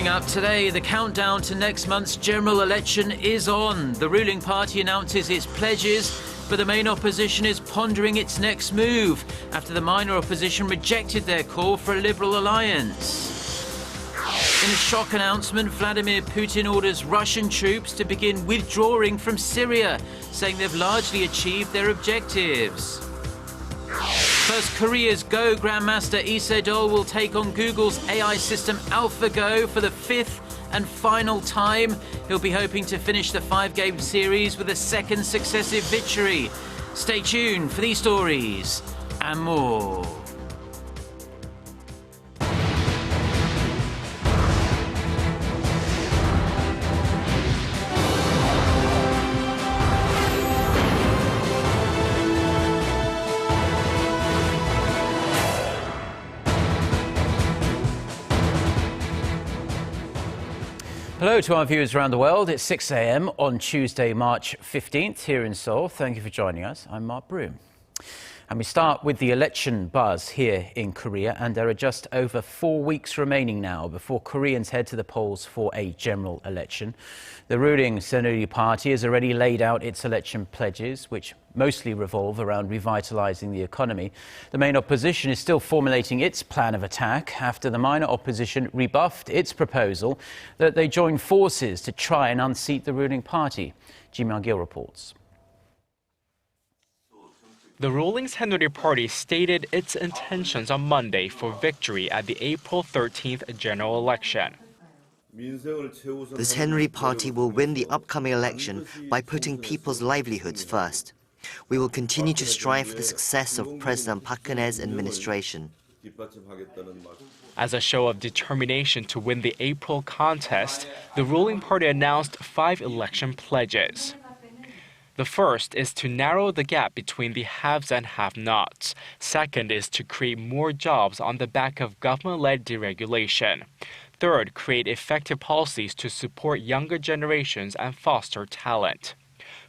Coming up today, the countdown to next month's general election is on. The ruling party announces its pledges, but the main opposition is pondering its next move after the minor opposition rejected their call for a liberal alliance. In a shock announcement, Vladimir Putin orders Russian troops to begin withdrawing from Syria, saying they've largely achieved their objectives. First, Korea's Go Grandmaster Se-dol will take on Google's AI system AlphaGo for the fifth and final time. He'll be hoping to finish the five-game series with a second successive victory. Stay tuned for these stories and more. Hello to our viewers around the world. It's 6 a.m. on Tuesday, March 15th here in Seoul. Thank you for joining us. I'm Mark Broom. And we start with the election buzz here in Korea, and there are just over 4 weeks remaining now before Koreans head to the polls for a general election. The ruling Se-dol party has already laid out its election pledges, which mostly revolve around revitalizing the economy. The main opposition is still formulating its plan of attack after the minor opposition rebuffed its proposal that they join forces to try and unseat the ruling party. Ji Myung-gil reports. The ruling Se-dol party stated its intentions on Monday for victory at the April 13th general election. The Se-dol party will win the upcoming election by putting people's livelihoods first. We will continue to strive for the success of President Park Geun-hye's administration. As a show of determination to win the April contest, the ruling party announced 5 election pledges. The first is to narrow the gap between the haves and have-nots. Second is to create more jobs on the back of government-led deregulation. Third, create effective policies to support younger generations and foster talent.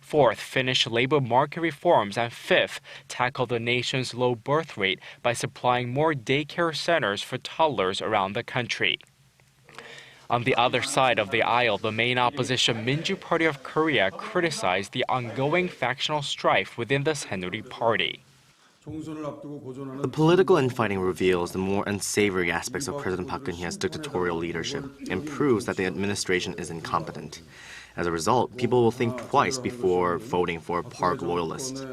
Fourth, finish labor market reforms. And fifth, tackle the nation's low birth rate by supplying more daycare centers for toddlers around the country. On the other side of the aisle, the main opposition Minju Party of Korea criticized the ongoing factional strife within the Se-dol party. The political infighting reveals the more unsavory aspects of President Park Geun-hye's dictatorial leadership and proves that the administration is incompetent. As a result, people will think twice before voting for a Park loyalist.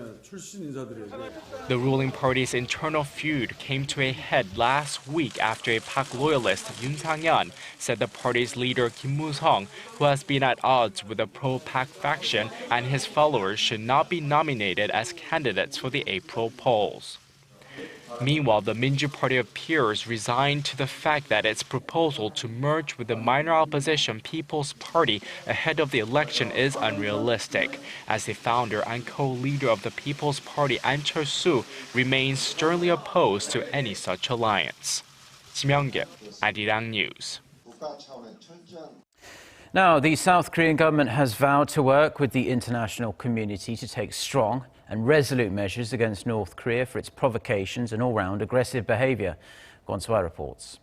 The ruling party's internal feud came to a head last week after a Park loyalist, Yoon Sang-yeon, said the party's leader Kim Moo-sung, who has been at odds with the pro-Park faction, and his followers should not be nominated as candidates for the April polls. Meanwhile, the Minju Party appears resigned to the fact that its proposal to merge with the minor opposition People's Party ahead of the election is unrealistic, as the founder and co-leader of the People's Party, An Cheol-soo, remains sternly opposed to any such alliance. Ji Myung-gil, Arirang News. Now, the South Korean government has vowed to work with the international community to take strong and resolute measures against North Korea for its provocations and all-round aggressive behavior. Kwon So-ah reports.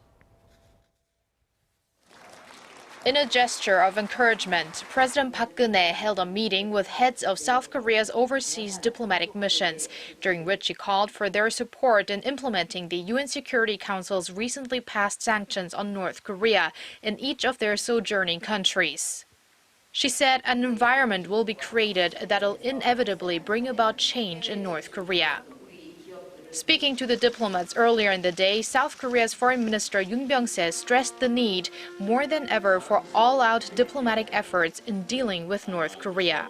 In a gesture of encouragement, President Park Geun-hye held a meeting with heads of South Korea's overseas diplomatic missions, during which he called for their support in implementing the UN Security Council's recently passed sanctions on North Korea in each of their sojourning countries. She said an environment will be created that'll inevitably bring about change in North Korea. Speaking to the diplomats earlier in the day, South Korea's Foreign Minister Yoon Byung-se stressed the need more than ever for all-out diplomatic efforts in dealing with North Korea.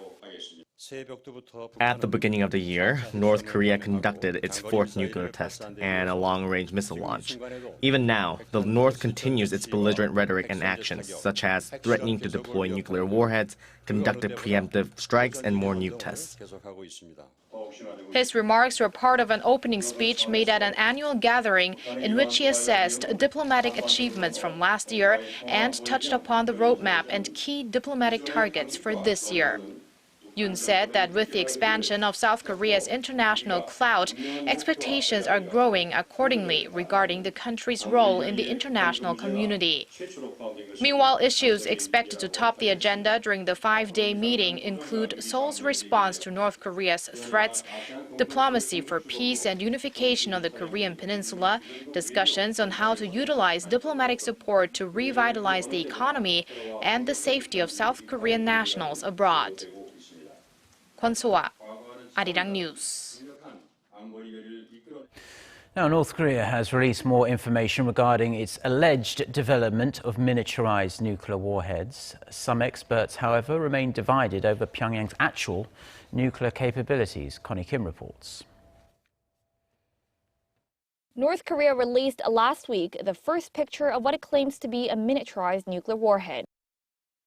At the beginning of the year, North Korea conducted its fourth nuclear test and a long-range missile launch. Even now, the North continues its belligerent rhetoric and actions, such as threatening to deploy nuclear warheads, conducted preemptive strikes, and more nuke tests. His remarks were part of an opening speech made at an annual gathering in which he assessed diplomatic achievements from last year and touched upon the roadmap and key diplomatic targets for this year. Yoon said that with the expansion of South Korea's international clout, expectations are growing accordingly regarding the country's role in the international community. Meanwhile, issues expected to top the agenda during the 5-day meeting include Seoul's response to North Korea's threats, diplomacy for peace and unification on the Korean peninsula, discussions on how to utilize diplomatic support to revitalize the economy, and the safety of South Korean nationals abroad. 권소아, Arirang News. Now, North Korea has released more information regarding its alleged development of miniaturized nuclear warheads. Some experts, however, remain divided over Pyongyang's actual nuclear capabilities. Connie Kim reports. North Korea released last week the first picture of what it claims to be a miniaturized nuclear warhead.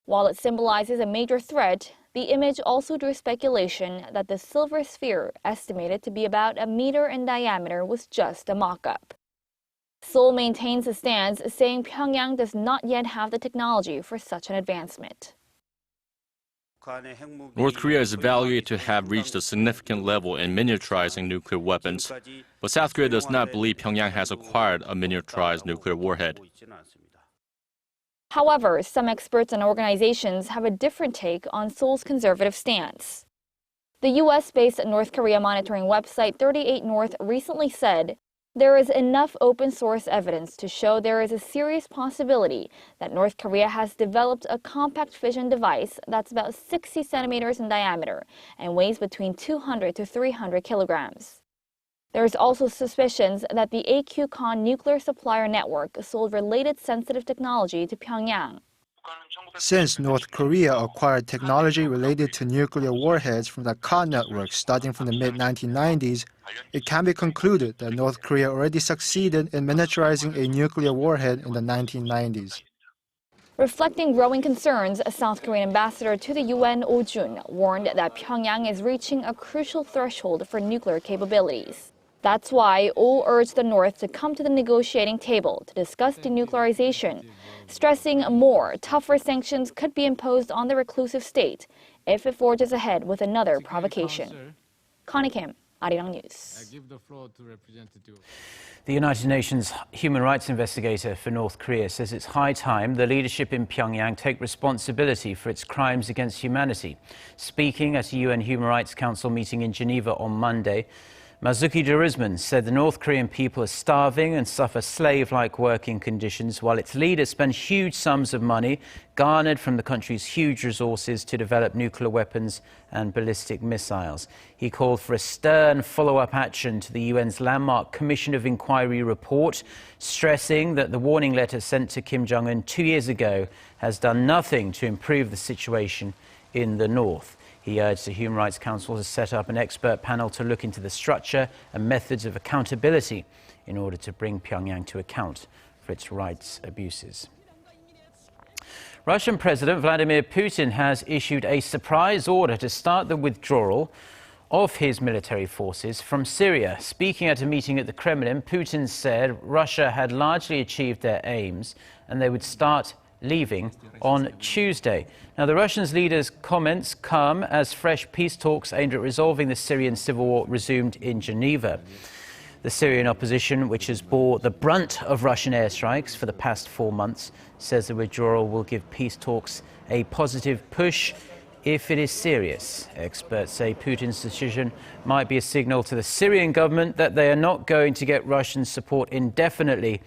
While it symbolizes a major threat, the image also drew speculation that the silver sphere, estimated to be about a meter in diameter, was just a mock-up. Seoul maintains a stance, saying Pyongyang does not yet have the technology for such an advancement. North Korea is evaluated to have reached a significant level in miniaturizing nuclear weapons, but South Korea does not believe Pyongyang has acquired a miniaturized nuclear warhead. However, some experts and organizations have a different take on Seoul's conservative stance. The U.S.-based North Korea monitoring website 38 North recently said there is enough open-source evidence to show there is a serious possibility that North Korea has developed a compact fission device that's about 60 centimeters in diameter and weighs between 200 to 300 kilograms. There is also suspicions that the AQCON nuclear supplier network sold related sensitive technology to Pyongyang. Since North Korea acquired technology related to nuclear warheads from the CON network starting from the mid-1990s, it can be concluded that North Korea already succeeded in miniaturizing a nuclear warhead in the 1990s. Reflecting growing concerns, a South Korean ambassador to the UN, Oh Jun, warned that Pyongyang is reaching a crucial threshold for nuclear capabilities. That's why Oh urged the North to come to the negotiating table to discuss denuclearization, stressing more, tougher sanctions could be imposed on the reclusive state if it forges ahead with another provocation. Connie Kim, Arirang News. The United Nations human rights investigator for North Korea says it's high time the leadership in Pyongyang take responsibility for its crimes against humanity. Speaking at a UN Human Rights Council meeting in Geneva on Monday, Marzuki Darusman said the North Korean people are starving and suffer slave-like working conditions, while its leaders spend huge sums of money garnered from the country's huge resources to develop nuclear weapons and ballistic missiles. He called for a stern follow-up action to the UN's landmark Commission of Inquiry report, stressing that the warning letter sent to Kim Jong-un 2 years ago has done nothing to improve the situation in the north. He urged the Human Rights Council to set up an expert panel to look into the structure and methods of accountability in order to bring Pyongyang to account for its rights abuses. Russian President Vladimir Putin has issued a surprise order to start the withdrawal of his military forces from Syria. Speaking at a meeting at the Kremlin, Putin said Russia had largely achieved their aims and they would start leaving on Tuesday. Now, the Russian leader's comments come as fresh peace talks aimed at resolving the Syrian civil war resumed in Geneva. The Syrian opposition, which has bore the brunt of Russian airstrikes for the past 4 months, says the withdrawal will give peace talks a positive push if it is serious. Experts say Putin's decision might be a signal to the Syrian government that they are not going to get Russian support indefinitely,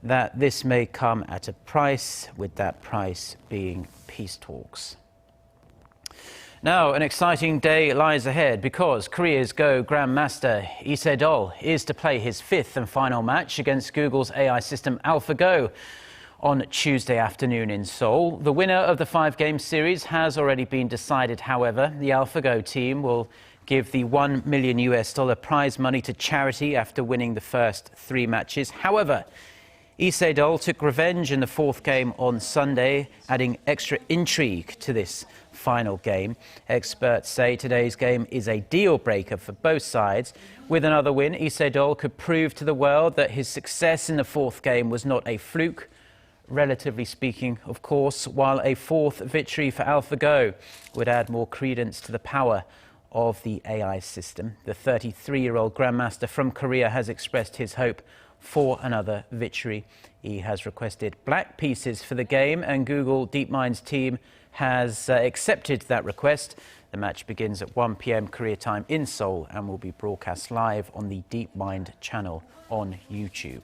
that this may come at a price, with that price being peace talks. Now, an exciting day lies ahead because Korea's Go Grandmaster Se-dol is to play his 5th and final match against Google's AI system AlphaGo on Tuesday afternoon in Seoul. The winner of the 5-game series has already been decided, however. The AlphaGo team will give the $1 million prize money to charity after winning the first 3 matches. However, Se-dol took revenge in the 4th game on Sunday, adding extra intrigue to this final game. Experts say today's game is a deal-breaker for both sides. With another win, Se-dol could prove to the world that his success in the 4th game was not a fluke, relatively speaking, of course, while a fourth victory for AlphaGo would add more credence to the power of the AI system. The 33-year-old grandmaster from Korea has expressed his hope for another victory. He has requested black pieces for the game, and Google DeepMind's team has accepted that request. The match begins at 1 p.m. Korea time in Seoul and will be broadcast live on the DeepMind channel on YouTube.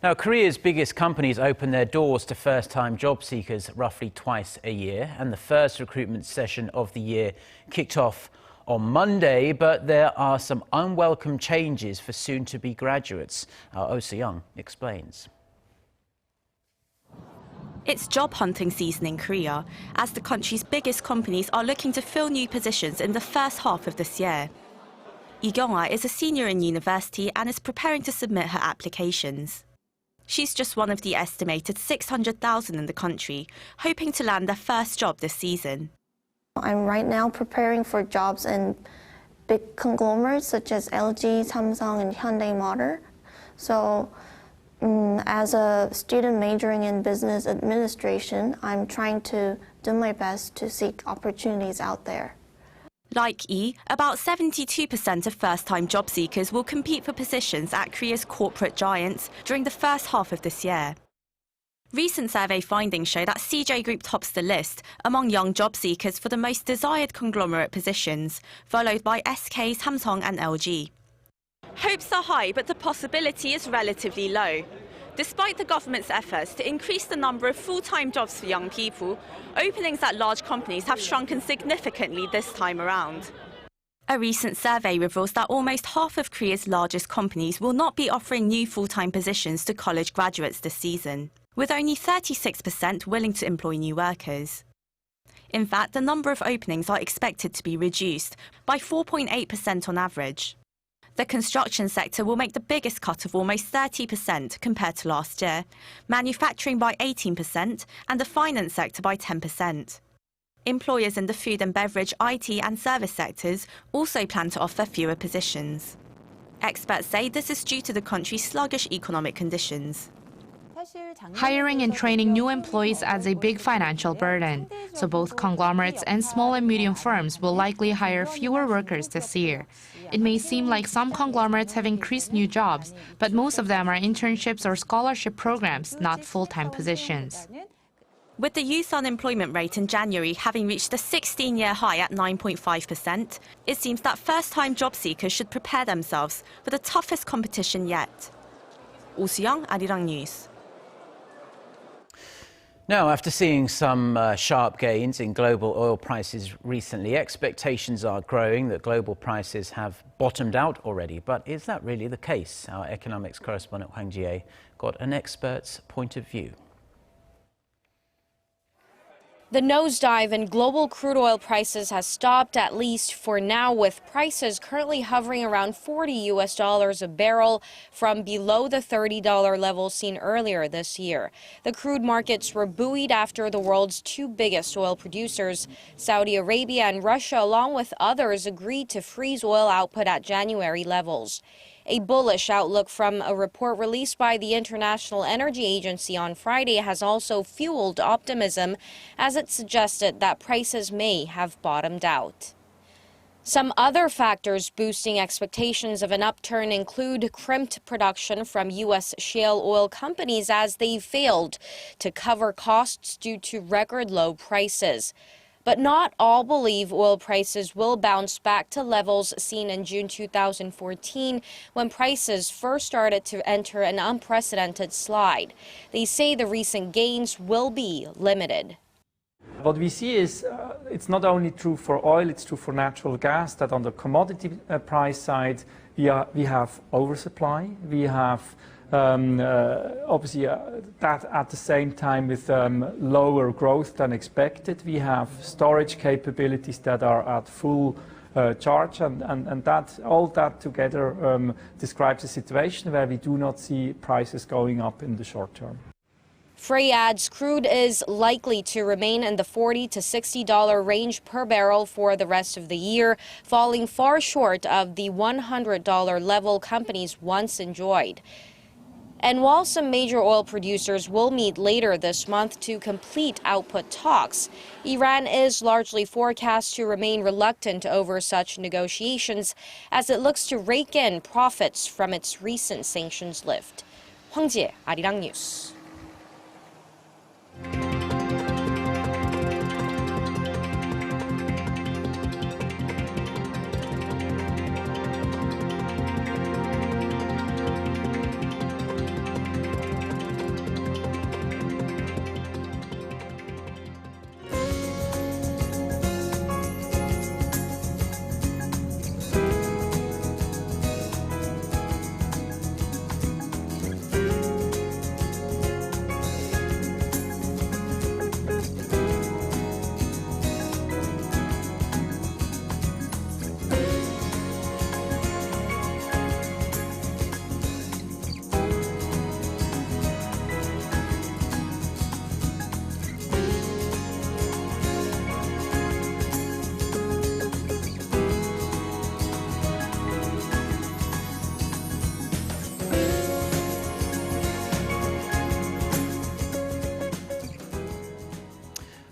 Now, Korea's biggest companies open their doors to first-time job seekers roughly twice a year, and the first recruitment session of the year kicked off on Monday, but there are some unwelcome changes for soon-to-be graduates. Our Oh Se-young explains. It's job hunting season in Korea, as the country's biggest companies are looking to fill new positions in the first half of this year. Lee Kyung-ah is a senior in university and is preparing to submit her applications. She's just one of the estimated 600,000 in the country, hoping to land their first job this season. I'm right now preparing for jobs in big conglomerates such as LG, Samsung, and Hyundai Motor. So as a student majoring in business administration, I'm trying to do my best to seek opportunities out there. Like Yi, about 72% of first-time job seekers will compete for positions at Korea's corporate giants during the first half of this year. Recent survey findings show that CJ Group tops the list among young job seekers for the most desired conglomerate positions, followed by SK, Samsung and LG. Hopes are high, but the possibility is relatively low. Despite the government's efforts to increase the number of full-time jobs for young people, openings at large companies have shrunken significantly this time around. A recent survey reveals that almost half of Korea's largest companies will not be offering new full-time positions to college graduates this season, with only 36% willing to employ new workers. In fact, the number of openings are expected to be reduced by 4.8% on average. The construction sector will make the biggest cut of almost 30% compared to last year, manufacturing by 18% and the finance sector by 10%. Employers in the food and beverage, IT and service sectors also plan to offer fewer positions. Experts say this is due to the country's sluggish economic conditions. Hiring and training new employees adds a big financial burden, so both conglomerates and small and medium firms will likely hire fewer workers this year. It may seem like some conglomerates have increased new jobs, but most of them are internships or scholarship programs, not full-time positions. With the youth unemployment rate in January having reached a 16-year high at 9.5%, it seems that first-time job seekers should prepare themselves for the toughest competition yet. Oh Se-young, Arirang News. Now, after seeing some sharp gains in global oil prices recently, expectations are growing that global prices have bottomed out already. But is that really the case? Our economics correspondent Hwang Ji-ae got an expert's point of view. The nosedive in global crude oil prices has stopped, at least for now, with prices currently hovering around $40 a barrel from below the $30 level seen earlier this year. The crude markets were buoyed after the world's two biggest oil producers, Saudi Arabia and Russia, along with others, agreed to freeze oil output at January levels. A bullish outlook from a report released by the International Energy Agency on Friday has also fueled optimism, as it suggested that prices may have bottomed out. Some other factors boosting expectations of an upturn include crimped production from U.S. shale oil companies as they failed to cover costs due to record low prices. But not all believe oil prices will bounce back to levels seen in June 2014, when prices first started to enter an unprecedented slide. They say the recent gains will be limited. What we see is it's not only true for oil, it's true for natural gas, that on the commodity price side, we have oversupply. We have obviously that at the same time with lower growth than expected. We have storage capabilities that are at full charge, and that all that together describes a situation where we do not see prices going up in the short term. Frey adds crude is likely to remain in the $40 to $60 range per barrel for the rest of the year, falling far short of the $100 level companies once enjoyed. And while some major oil producers will meet later this month to complete output talks, Iran is largely forecast to remain reluctant over such negotiations as it looks to rake in profits from its recent sanctions lift. Hwang Jie, Arirang News.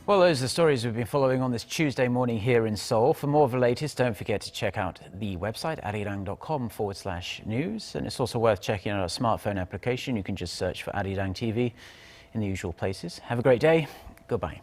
Well, those are the stories we've been following on this Tuesday morning here in Seoul. For more of the latest, don't forget to check out the website, arirang.com/news. And it's also worth checking out our smartphone application. You can just search for Arirang TV in the usual places. Have a great day. Goodbye.